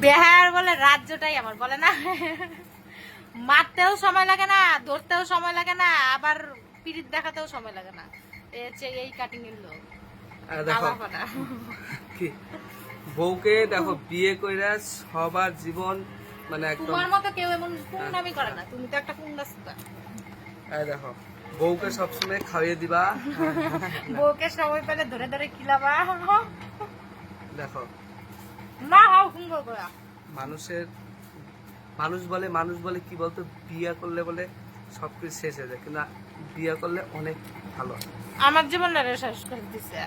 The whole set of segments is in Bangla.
বিহার বলে রাজ্যটাই আমার, বলে না মারতেও সময় লাগে না, ধরতেও সময় লাগে না, আবার পিরিত দেখাতেও সময় লাগে না। এই কাটিং এর লোক। বউকে দেখো বিয়ে কইরা সবার জীবন মানে একদম তোমার মতো কেউ এমন পুংনামি করে না, তুমি তো একটা পুংনাস্তা। এই দেখো বউকে সবসময় খাইয়ে দিবা, বউকে সময় পেলে ধরে ধরে খিলাবা। দেখো না হাও সুন্দর করে। মানুষ বলে কি বলতো, বিয়ে করলে বলে সবকিছু শেষ হয়ে যায়, কিন্তু বিয়ে করলে অনেক ভালো। আমার জীবনটা শেষ করে দিছে।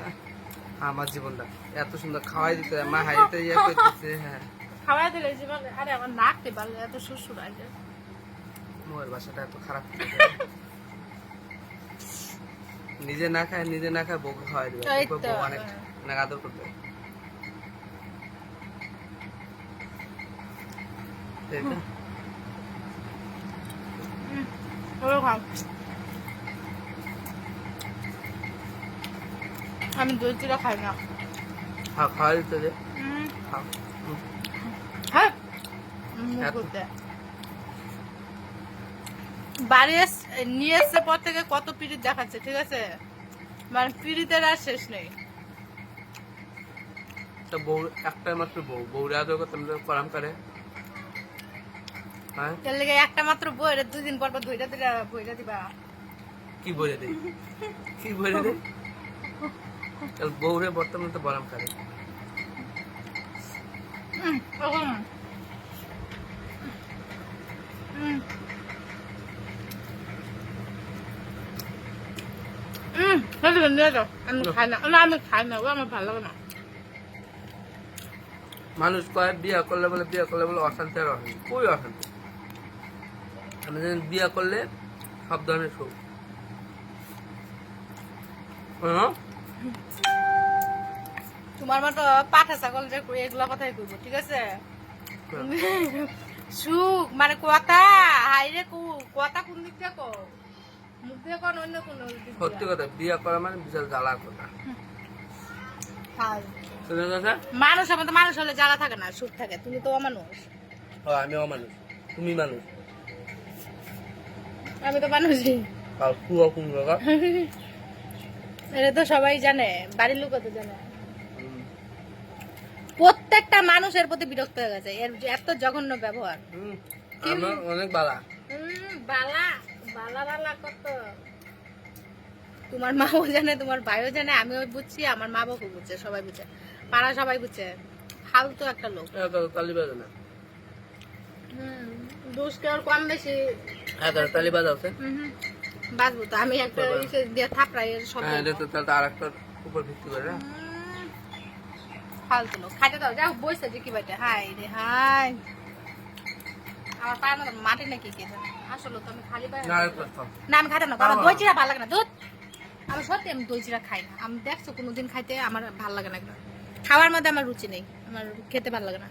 আমার জীবনটা এত সুন্দর খাওয়াই দিতে, মা হাইতে ইয়ে করতেছে। হ্যাঁ খাওয়াই দিলে জীবন। আরে আমার নাকতে পারলে এত শ্বশুর আগে মোর বাসাটা এত খারাপ। নিজে না খায় বউকে খাওয়াই দিবে, বউ অনেক অনেক আদর করবে। আমি দই চিরা খাই না। খাওয়াই দিতে যে হ্যাঁ বাড়ি নিয়ে এসছে পর থেকে কত পিড়িত দেখাচ্ছে, ঠিক আছে, মানে পিড়িতের আর শেষ নেই। বউ একটাই মাত্র বউরে আদর করতে করাম করে। এর লেগে একটা মাত্র বই, 2 দিন পর পর বইটা দিবা। কি বলে দেই বউরে বর্তমানে তো বরাম করে। আমি খাই না, আমার ভালো লাগে না। মানুষ কয় বিয়ে করলে বলে অশান্তি আর অশান্তি, কই অশান্তি। আমি জানি বিয়ে করলে সব ধরনের সুখ। তোমার মতো পাঠা ছাগল যে এগুলা কথাই কইবো, ঠিক আছে। সুখ মানে কথা হাইরে কথা কোন দিক থেকে কও, মুখ দিয়ে কোন অন্য কোন দিক। সত্যি কথা, বিয়ে করা মানে বিশাল জ্বালার কথা। মানুষ আমাদের মানুষ হলে জ্বালা থাকে না, সুখ থাকে। তুমি তো অমানুষ। আমি অমানুষ, তুমি মানুষ। আমি তো মানুষই। এটা তো সবাই জানে, বাড়ির লোক তো জানে। প্রত্যেকটা মানুষের প্রতি বিরক্ত হয়ে গেছে এর এত জঘন্য ব্যবহার। অনেক বালা বালা কত। তোমার মাও জানে, তোমার ভাইও জানে, আমিও বুঝছি, আমার মা বাবু বুঝছে, সবাই বুঝছে, পাড়া সবাই বুঝছে। ফালতু একটা লোক। দোষ কেউ কম বেশি বাঁচবো তো আমি একটা দিয়ে থাপড়াই সব। আর একটা উপর ভিত্তি করে ফালতু লোক। খাইতে দাও, যাও বসে যে কি বাইটা। হাই রে হাই, আমার পায়ের মতো মাটি নাকি খেতে। আসলে তো আমি খালি পায়ে না, আমি খাইতে না। আমার দই চিরা ভালো লাগে না, দুধ। আমি সত্যি আমি দই চিরা খাই না। আমি দেখছো কোনোদিন খাইতে, আমার ভালো লাগে না। খাওয়ার মধ্যে আমার রুচি নেই, আমার খেতে ভালো লাগে না।